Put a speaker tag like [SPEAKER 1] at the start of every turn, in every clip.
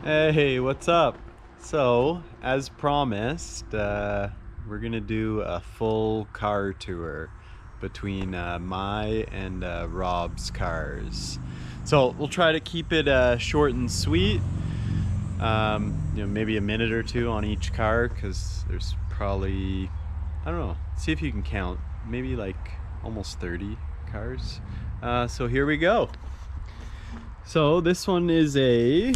[SPEAKER 1] Hey, what's up? So, as promised, we're gonna do a full car tour between my and Rob's cars. So we'll try to keep it short and sweet. Maybe a minute or two on each car, because there's probably, I don't know. See if you can count. Maybe like almost 30 cars. So here we go. So this one is a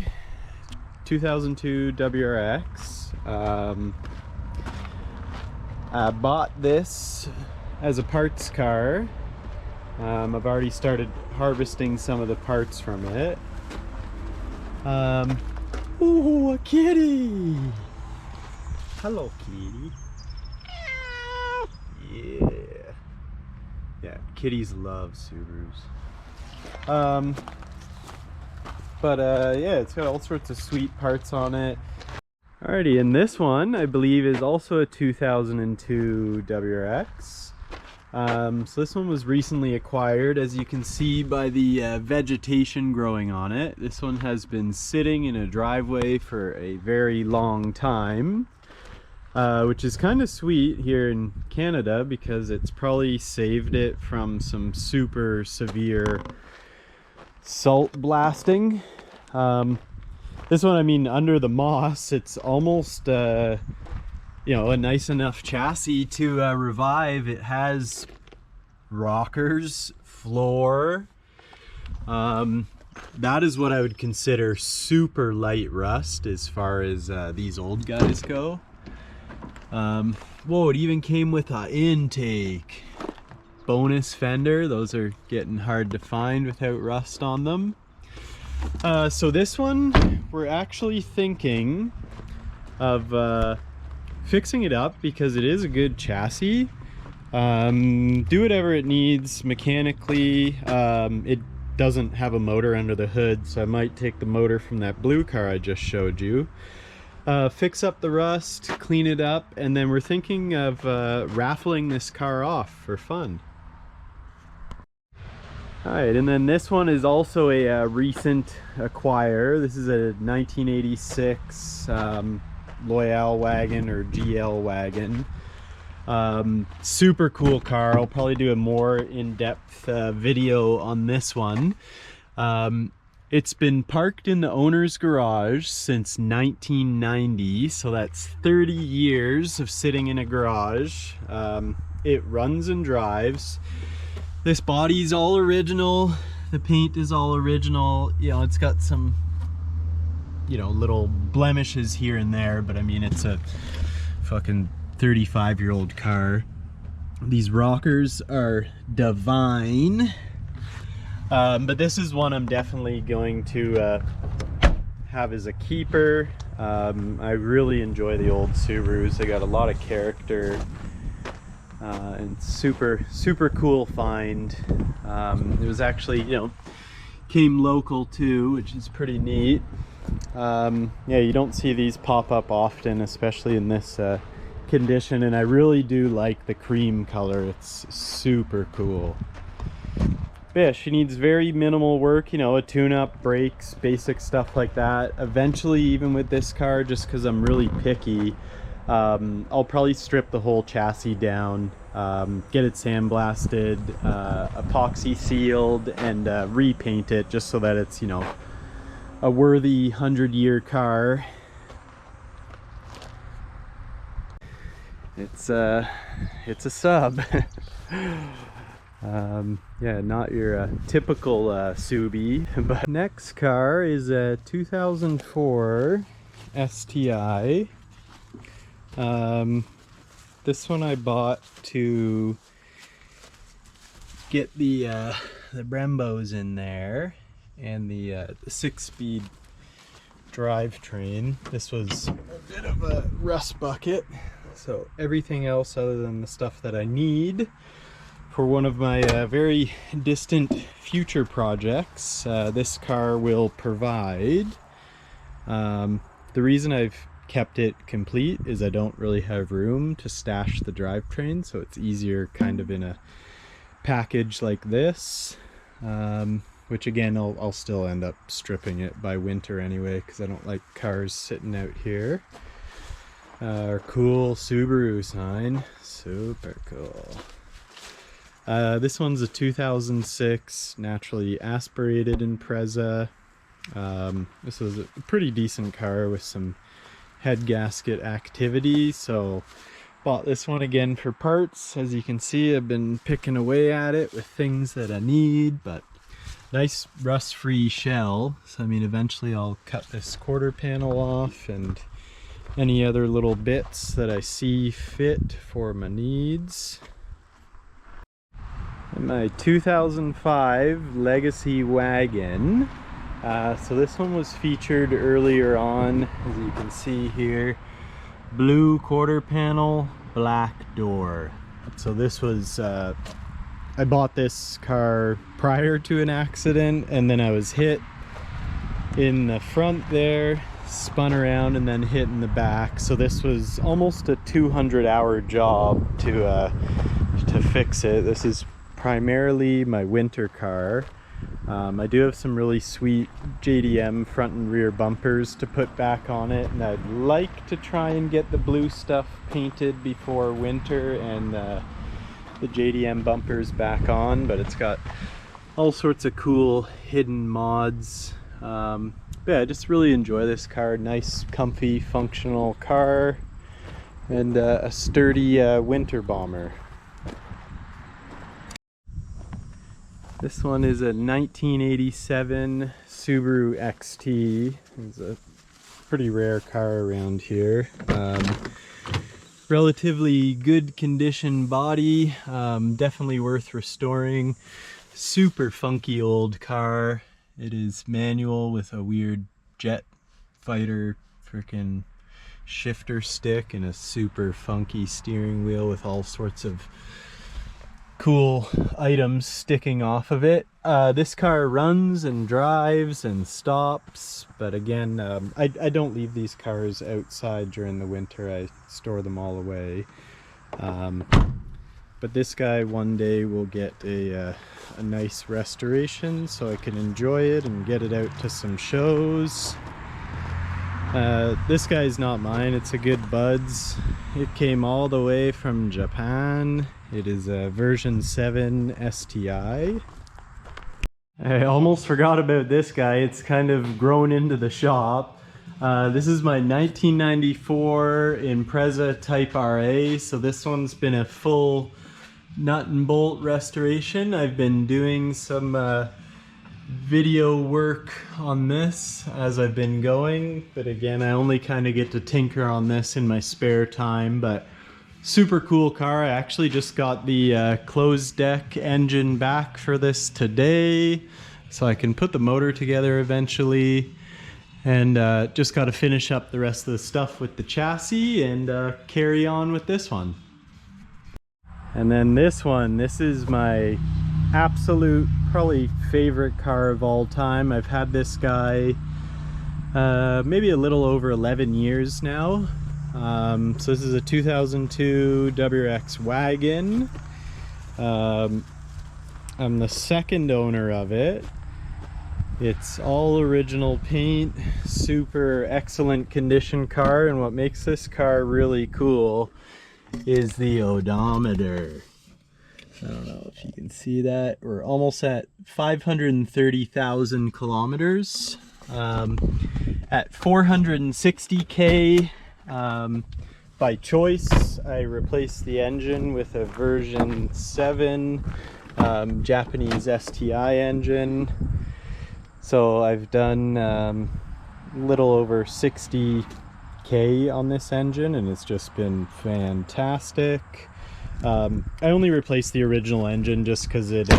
[SPEAKER 1] 2002 WRX. I bought this as a parts car. I've already started harvesting some of the parts from it. Oh, a kitty! Hello, kitty. Yeah. Yeah, kitties love Subarus. Yeah, it's got all sorts of sweet parts on it. Alrighty, and this one, I believe, is also a 2002 WRX. So this one was recently acquired, as you can see by the vegetation growing on it. This one has been sitting in a driveway for a very long time, which is kind of sweet here in Canada because it's probably saved it from some super severe salt blasting. This one, I mean, under the moss, it's almost a nice enough chassis to revive. It has rockers, floor. That is what I would consider super light rust as far as these old guys go. Whoa, it even came with an intake. Bonus fender, those are getting hard to find without rust on them. So this one, we're actually thinking of fixing it up because it is a good chassis. Do whatever it needs mechanically. It doesn't have a motor under the hood, so I might take the motor from that blue car I just showed you. Fix up the rust, clean it up, and then we're thinking of raffling this car off for fun. Alright, and then this one is also a recent acquire. This is a 1986 Loyal wagon or GL wagon. Super cool car. I'll probably do a more in-depth video on this one. It's been parked in the owner's garage since 1990, so that's 30 years of sitting in a garage. It runs and drives. This body's all original. The paint is all original. It's got some, little blemishes here and there, but I mean, it's a fucking 35-year-old car. These rockers are divine. But this is one I'm definitely going to have as a keeper. I really enjoy the old Subarus. They got a lot of character. And super cool find. It was actually, came local too, which is pretty neat. Yeah, you don't see these pop up often, especially in this condition, and I really do like the cream color. It's super cool. But yeah, she needs very minimal work, a tune-up, brakes, basic stuff like that. Eventually, even with this car, just because I'm really picky, I'll probably strip the whole chassis down, get it sandblasted, epoxy sealed, and repaint it just so that it's, a worthy 100-year car. It's a sub. Yeah, not your typical Subie. But next car is a 2004 STI. This one I bought to get the Brembos in there and the 6-speed drivetrain. This was a bit of a rust bucket, so everything else other than the stuff that I need for one of my very distant future projects, this car will provide. The reason I've kept it complete is I don't really have room to stash the drivetrain, so it's easier kind of in a package like this. which again I'll still end up stripping it by winter anyway because I don't like cars sitting out here. Our cool Subaru sign, super cool. This one's a 2006 naturally aspirated Impreza. This was a pretty decent car with some head gasket activity, so bought this one again for parts. As you can see, I've been picking away at it with things that I need, but nice rust-free shell. So I mean, eventually I'll cut this quarter panel off and any other little bits that I see fit for my needs. And my 2005 Legacy wagon. So this one was featured earlier on, as you can see here. Blue quarter panel, black door. So this was, I bought this car prior to an accident, and then I was hit in the front there, spun around, and then hit in the back. So this was almost a 200-hour job to fix it. This is primarily my winter car. I do have some really sweet JDM front and rear bumpers to put back on it, and I'd like to try and get the blue stuff painted before winter and the JDM bumpers back on, but it's got all sorts of cool hidden mods. Yeah, I just really enjoy this car. Nice, comfy, functional car, and a sturdy winter bomber. This one is a 1987 Subaru XT. It's a pretty rare car around here. Relatively good condition body, definitely worth restoring. Super funky old car. It is manual with a weird jet fighter freaking shifter stick and a super funky steering wheel with all sorts of cool items sticking off of it. This car runs and drives and stops, but again, I don't leave these cars outside during the winter. I store them all away. But this guy one day will get a nice restoration so I can enjoy it and get it out to some shows. This guy's not mine, it's a good bud's. It came all the way from Japan. It is a version 7 STI. I almost forgot about this guy. It's kind of grown into the shop. This is my 1994 Impreza Type RA. So this one's been a full nut and bolt restoration. I've been doing some video work on this as I've been going, but again, I only kind of get to tinker on this in my spare time. But super cool car. I actually just got the closed deck engine back for this today, so I can put the motor together eventually, and just got to finish up the rest of the stuff with the chassis and carry on with this one. And then this one, this is my absolute probably favorite car of all time. I've had this guy maybe a little over 11 years now. So this is a 2002 WRX wagon. I'm the second owner of it. It's all original paint, super excellent condition car, and what makes this car really cool is the odometer. I don't know if you can see that. We're almost at 530,000 kilometers. At 460K, by choice, I replaced the engine with a version 7 Japanese STI engine. So I've done a little over 60K on this engine, and it's just been fantastic. I only replaced the original engine just because it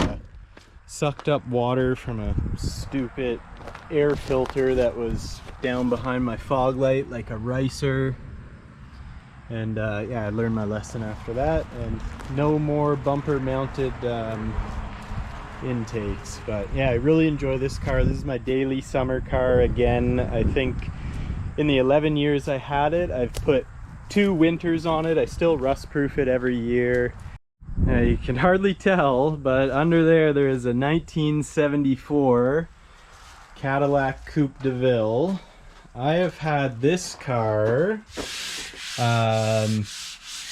[SPEAKER 1] sucked up water from a stupid air filter that was down behind my fog light like a ricer. And yeah, I learned my lesson after that, and no more bumper mounted intakes. But yeah, I really enjoy this car. This is my daily summer car. Again, I think in the 11 years I had it, I've put 2 winters on it. I still rust proof it every year. You can hardly tell, but under there is a 1974 Cadillac Coupe de Ville. I have had this car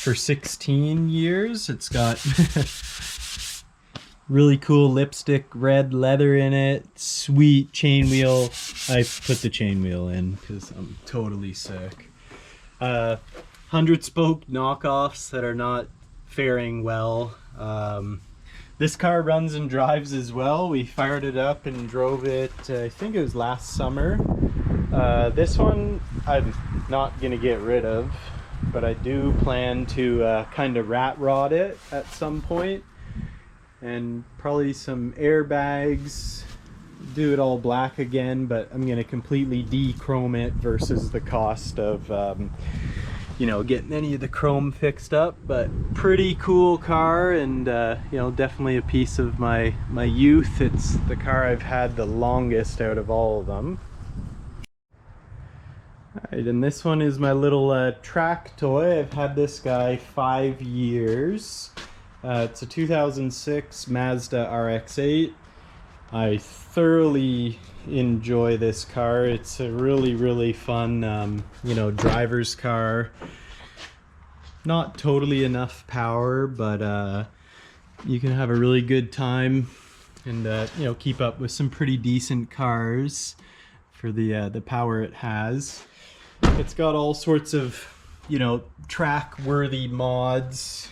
[SPEAKER 1] for 16 years. It's got really cool lipstick red leather in it, sweet chain wheel. I put the chain wheel in because I'm totally sick. 100 spoke knockoffs that are not faring well. This car runs and drives as well. We fired it up and drove it, I think it was last summer. This one I'm not gonna get rid of, but I do plan to kind of rat rod it at some point, and probably some airbags, do it all black again, but I'm gonna completely de-chrome it versus the cost of you know, getting any of the chrome fixed up. But pretty cool car, and you know, definitely a piece of my youth. It's the car I've had the longest out of all of them. Alright, and this one is my little track toy. I've had this guy 5 years. It's a 2006 Mazda RX-8. I thoroughly enjoy this car. It's a really fun, you know, driver's car. Not totally enough power, but you can have a really good time and you know, keep up with some pretty decent cars for the power it has. It's got all sorts of, you know, track-worthy mods,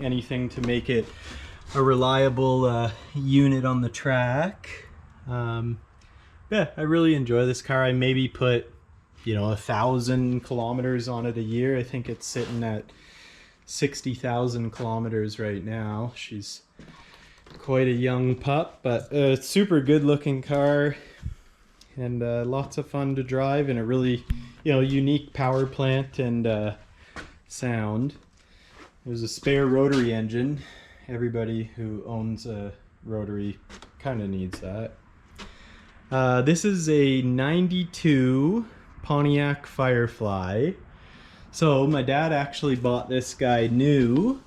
[SPEAKER 1] anything to make it a reliable unit on the track. Yeah, I really enjoy this car. I maybe put, you know, 1,000 kilometers on it a year. I think it's sitting at 60,000 kilometers right now. She's quite a young pup, but a super good looking car, and lots of fun to drive, and a really, you know, unique power plant and sound. There's a spare rotary engine. Everybody who owns a rotary kind of needs that. This is a 92 Pontiac Firefly. So my dad actually bought this guy new.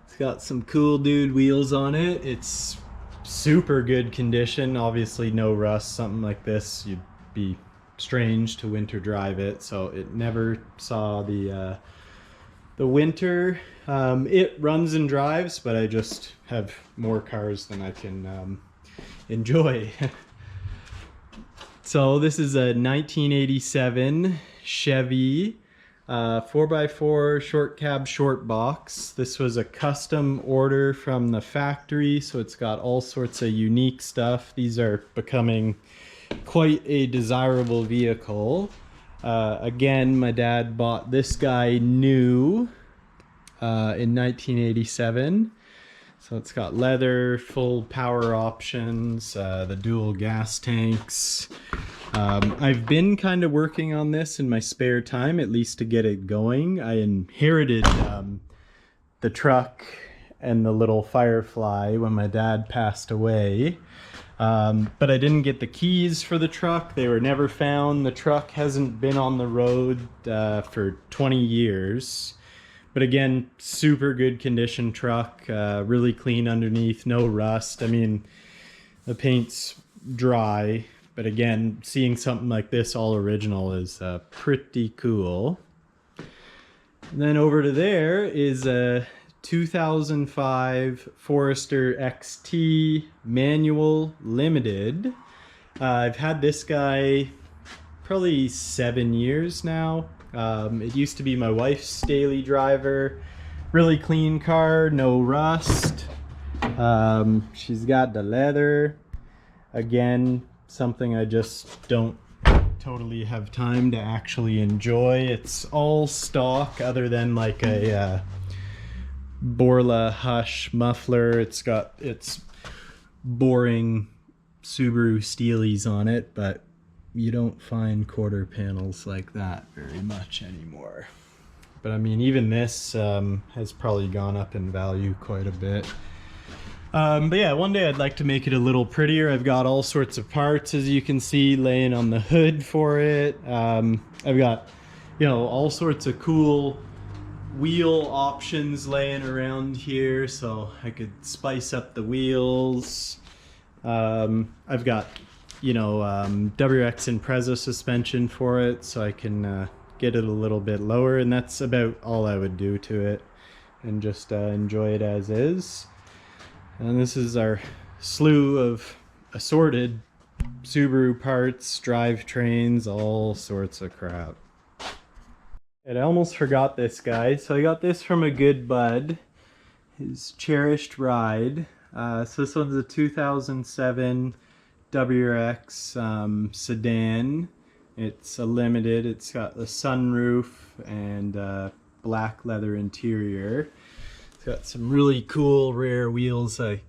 [SPEAKER 1] It's got some cool dude wheels on it. It's super good condition. Obviously no rust. Something like this, you'd be strange to winter drive it. So it never saw the winter. It runs and drives, but I just have more cars than I can enjoy. So this is a 1987 Chevy 4x4 short cab short box. This was a custom order from the factory, so it's got all sorts of unique stuff. These are becoming quite a desirable vehicle. Again, my dad bought this guy new in 1987. So it's got leather, full power options, the dual gas tanks. I've been kind of working on this in my spare time, at least to get it going. I inherited the truck and the little Firefly when my dad passed away. But I didn't get the keys for the truck. They were never found. The truck hasn't been on the road for 20 years. But again, super good condition truck, really clean underneath, no rust. I mean, the paint's dry, but again, seeing something like this all original is pretty cool. And then over to there is a 2005 Forester XT manual limited. I've had this guy probably 7 years now. It used to be my wife's daily driver. Really clean car, no rust. She's got the leather. Again, something I just don't totally have time to actually enjoy. It's all stock other than like a Borla Hush muffler. It's got its boring Subaru Steelies on it, but you don't find quarter panels like that very much anymore. But I mean, even this has probably gone up in value quite a bit. But yeah, one day I'd like to make it a little prettier. I've got all sorts of parts, as you can see, laying on the hood for it. I've got, you know, all sorts of cool wheel options laying around here, so I could spice up the wheels. I've got, you know, WX and Preza suspension for it, so I can get it a little bit lower, and that's about all I would do to it, and just enjoy it as is. And this is our slew of assorted Subaru parts, drivetrains, all sorts of crap. And I almost forgot this guy. So I got this from a good bud, his cherished ride. So this one's a 2007 WRX sedan. It's a limited. It's got the sunroof and black leather interior. It's got some really cool rear wheels I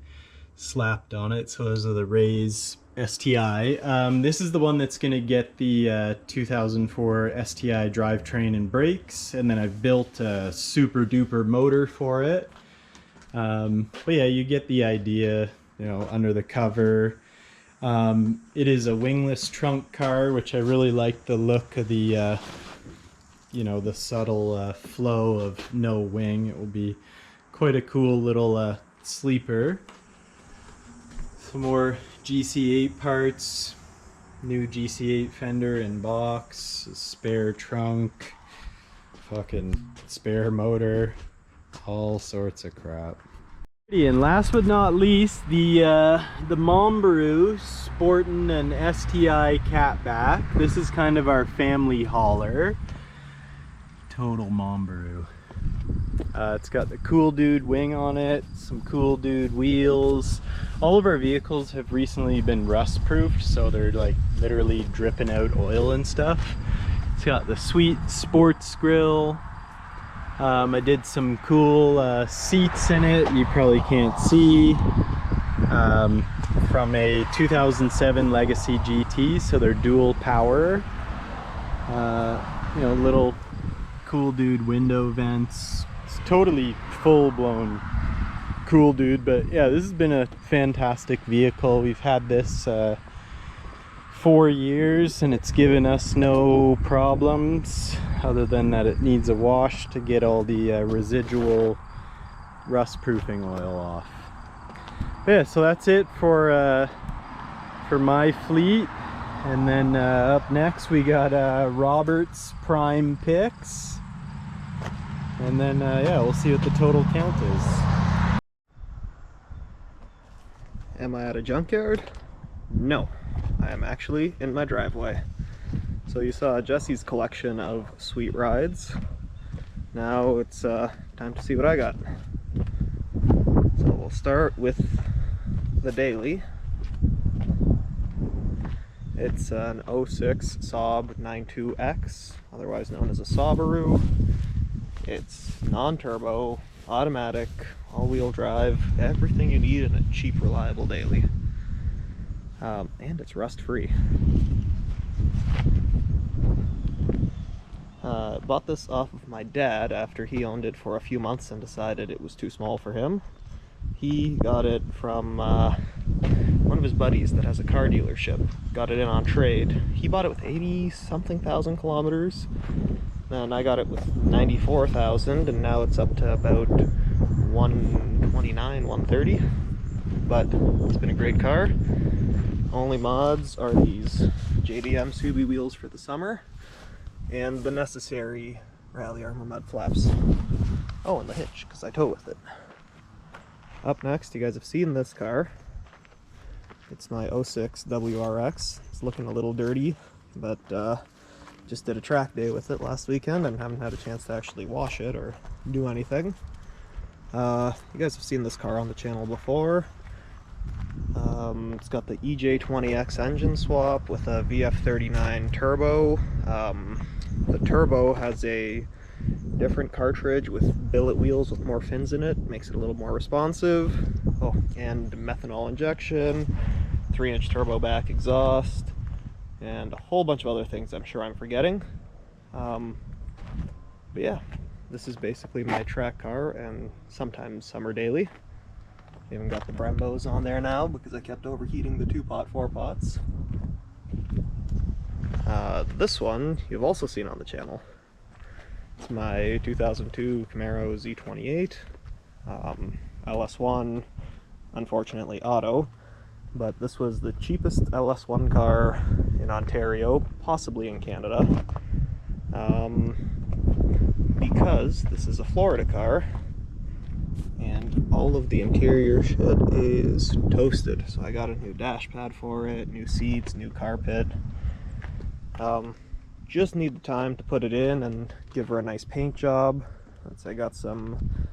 [SPEAKER 1] slapped on it. So those are the Rays STI. This is the one that's going to get the 2004 STI drivetrain and brakes, and then I've built a super duper motor for it. But yeah, you get the idea, you know, under the cover. It is a wingless trunk car, which I really like the look of the, you know, the subtle flow of no wing. It will be quite a cool little sleeper. Some more GC8 parts, new GC8 fender and box, spare trunk, fucking spare motor, all sorts of crap. And last but not least, the Subaru sporting an STI catback. This is kind of our family hauler. Total Subaru. It's got the cool dude wing on it, some cool dude wheels. All of our vehicles have recently been rust proofed, so they're like literally dripping out oil and stuff. It's got the sweet sports grill. I did some cool seats in it you probably can't see, from a 2007 Legacy GT, so they're dual power. You know, little cool dude window vents. It's totally full-blown cool dude. But yeah, this has been a fantastic vehicle. We've had this 4 years and it's given us no problems, other than that it needs a wash to get all the residual rust proofing oil off. But yeah, so that's it for my fleet. And then up next we got Robert's prime picks. And then, yeah, we'll see what the total count is.
[SPEAKER 2] Am I at a junkyard? No, I am actually in my driveway. So you saw Jesse's collection of sweet rides. Now it's time to see what I got. So we'll start with the daily. It's an 06 Saab 92X, otherwise known as a Subaru. It's non-turbo, automatic, all-wheel drive, everything you need in a cheap, reliable daily. And it's rust-free. Bought this off of my dad after he owned it for a few months and decided it was too small for him. He got it from one of his buddies that has a car dealership. Got it in on trade. He bought it with 80-something thousand kilometers. And I got it with 94,000, and now it's up to about 129, 130. But it's been a great car. Only mods are these JDM Subie wheels for the summer, and the necessary Rally Armor mud flaps. Oh, and the hitch, because I tow with it. Up next, you guys have seen this car. It's my 06 WRX. It's looking a little dirty, but just did a track day with it last weekend and haven't had a chance to actually wash it or do anything. You guys have seen this car on the channel before. It's got the EJ20X engine swap with a VF39 turbo. The turbo has a different cartridge with billet wheels with more fins in it, makes it a little more responsive. Oh, and methanol injection, 3-inch turbo back exhaust, and a whole bunch of other things I'm sure I'm forgetting. But yeah, this is basically my track car and sometimes summer daily. Even got the Brembos on there now because I kept overheating the 2-pot 4-pots. This one you've also seen on the channel. It's my 2002 Camaro Z28, LS1, unfortunately auto, but this was the cheapest LS1 car in Ontario, possibly in Canada, because this is a Florida car, and all of the interior shit is toasted. So I got a new dash pad for it, new seats, new carpet. Just need the time to put it in and give her a nice paint job. I got some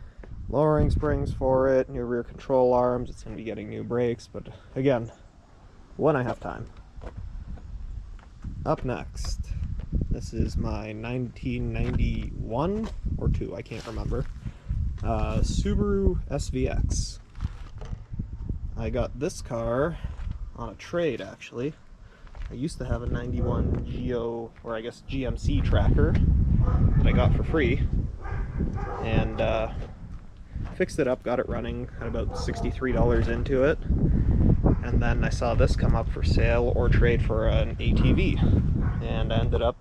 [SPEAKER 2] lowering springs for it, new rear control arms. It's going to be getting new brakes, but again, when I have time. Up next, this is my 1991 or 2, I can't remember, Subaru SVX. I got this car on a trade, actually. I used to have a 91 Geo, or I guess GMC tracker that I got for free, and fixed it up, got it running, had about $63 into it, and then I saw this come up for sale or trade for an ATV, and I ended up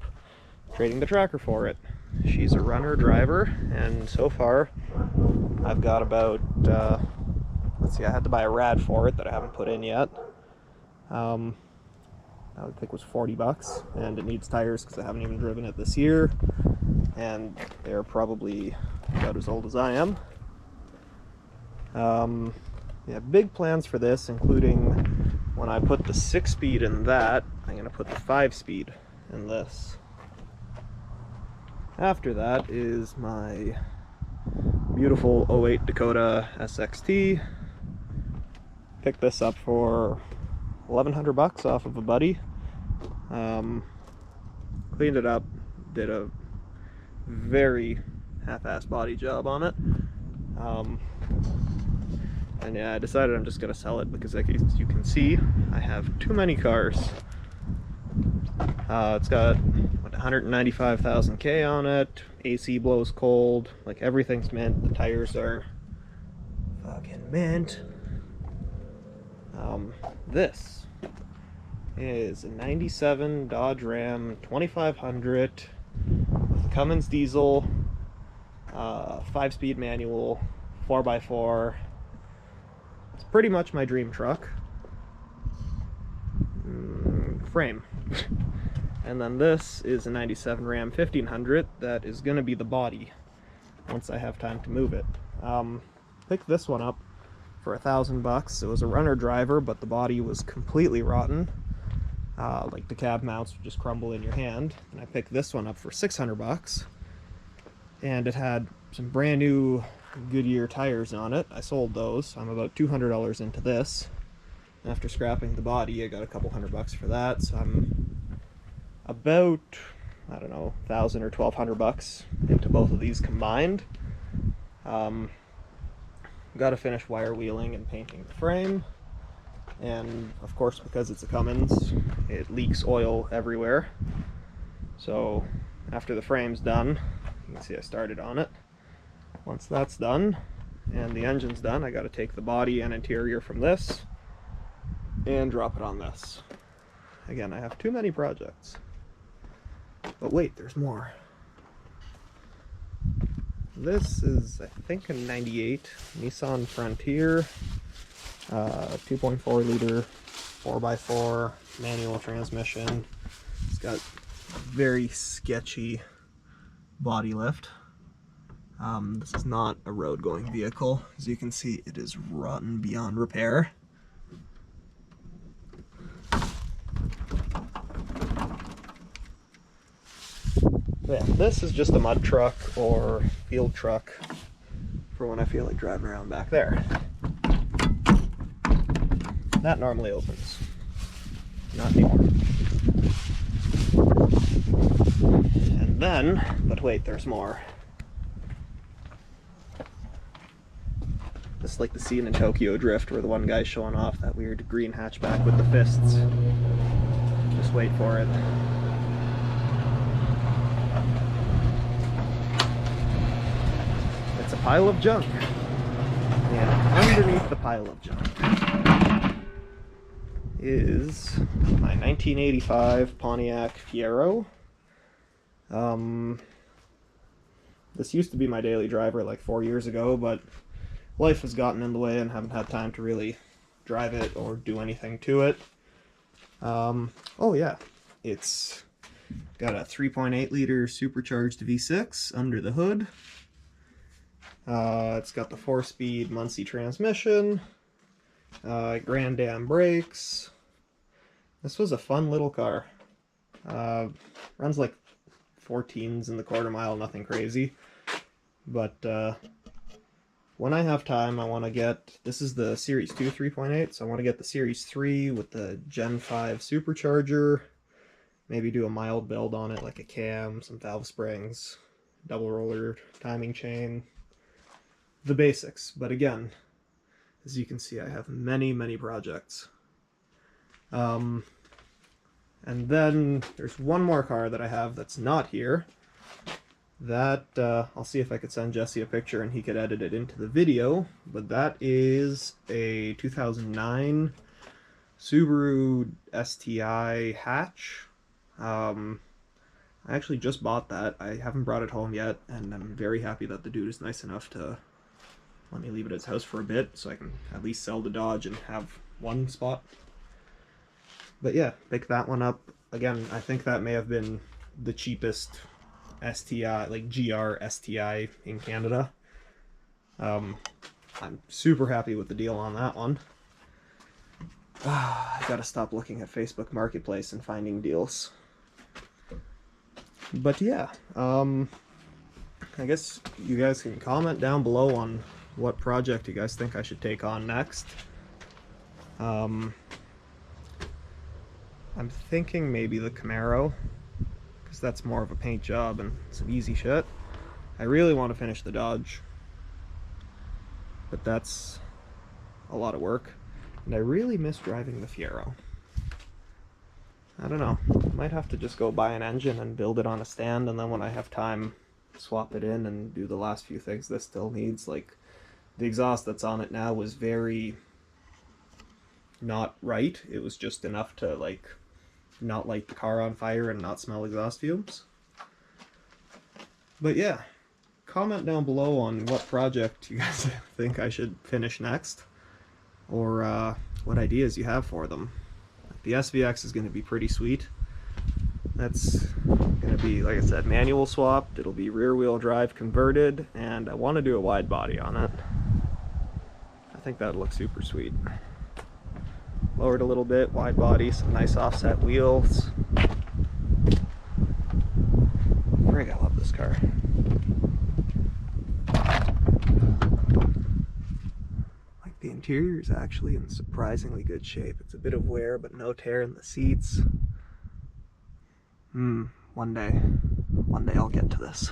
[SPEAKER 2] trading the tracker for it. She's a runner driver, and so far I've got about, let's see, I had to buy a rad for it that I haven't put in yet. I would think it was 40 bucks, and it needs tires because I haven't even driven it this year, and they're probably about as old as I am. Yeah, big plans for this, including when I put the 6-speed in that, I'm going to put the 5-speed in this. After that is my beautiful 08 Dakota SXT. Picked this up for 1,100 bucks off of a buddy. Cleaned it up, did a very half-assed body job on it, and yeah, I decided I'm just gonna sell it because, like, as you can see, I have too many cars. It's got what, 195,000 K on it, AC blows cold, like everything's mint, the tires are fucking mint. This is a 97 Dodge Ram 2500 with a Cummins diesel, 5-speed manual, 4x4. It's pretty much my dream truck. Frame. And then this is a 97 Ram 1500 that is going to be the body once I have time to move it. Picked this one up for 1,000 bucks. It was a runner driver, but the body was completely rotten. Like the cab mounts would just crumble in your hand. And I picked this one up for 600 bucks, and it had some brand new Goodyear tires on it. I sold those. I'm about $200 into this. After scrapping the body, I got a couple $100 for that, so I'm about, I don't know, 1,000 or 1,200 bucks into both of these combined. Got to finish wire wheeling and painting the frame, and of course, because it's a Cummins, it leaks oil everywhere. So after the frame's done, you can see I started on it. Once that's done and the engine's done, I got to take the body and interior from this and drop it on this. Again, I have too many projects. But wait, there's more. This is, I think, a 98 Nissan Frontier, 2.4 liter 4x4 manual transmission. It's got very sketchy body lift. This is not a road going vehicle. As you can see, it is rotten beyond repair. Yeah, this is just a mud truck or field truck for when I feel like driving around back there. That normally opens. Not anymore. And then, but wait, there's more. This is like the scene in Tokyo Drift where the one guy's showing off that weird green hatchback with the fists. Just wait for it. It's a pile of junk. And underneath the pile of junk is my 1985 Pontiac Fiero. This used to be my daily driver like 4 years ago, but life has gotten in the way and haven't had time to really drive it or do anything to it. Oh yeah, it's got a 3.8 liter supercharged V6 under the hood. It's got the 4-speed Muncie transmission, Grand Dam brakes. This was a fun little car. Runs like 14s in the quarter mile, nothing crazy. But when I have time, I want to get, this is the Series 2 3.8, so I want to get the Series 3 with the Gen 5 supercharger. Maybe do a mild build on it, like a cam, some valve springs, double roller timing chain. The basics. But again, as you can see, I have many, many projects. And then there's one more car that I have that's not here. That, I'll see if I could send Jesse a picture and he could edit it into the video. But that is a 2009 Subaru STI hatch. I actually just bought that. I haven't brought it home yet, and I'm very happy that the dude is nice enough to let me leave it at his house for a bit so I can at least sell the Dodge and have one spot. But yeah, pick that one up. Again, I think that may have been the cheapest STI, like GR STI in Canada. I'm super happy with the deal on that one. I gotta stop looking at Facebook Marketplace and finding deals. But yeah, I guess you guys can comment down below on what project you guys think I should take on next. I'm thinking maybe the Camaro, because that's more of a paint job and some easy shit. I really want to finish the Dodge, but that's a lot of work. And I really miss driving the Fiero. I don't know. I might have to just go buy an engine and build it on a stand, and then when I have time, swap it in and do the last few things this still needs. Like, the exhaust that's on it now was very not right. It was just enough to, like, not light the car on fire and not smell exhaust fumes. But yeah, comment down below on what project you guys think I should finish next, or what ideas you have for them. The SVX is going to be pretty sweet. That's going to be, like I said, manual swapped. It'll be rear wheel drive converted, and I want to do a wide body on it. I think that'd look super sweet. Lowered a little bit, wide body, some nice offset wheels. Frig, I love this car. The interior is actually in surprisingly good shape. It's a bit of wear, but no tear in the seats. One day I'll get to this.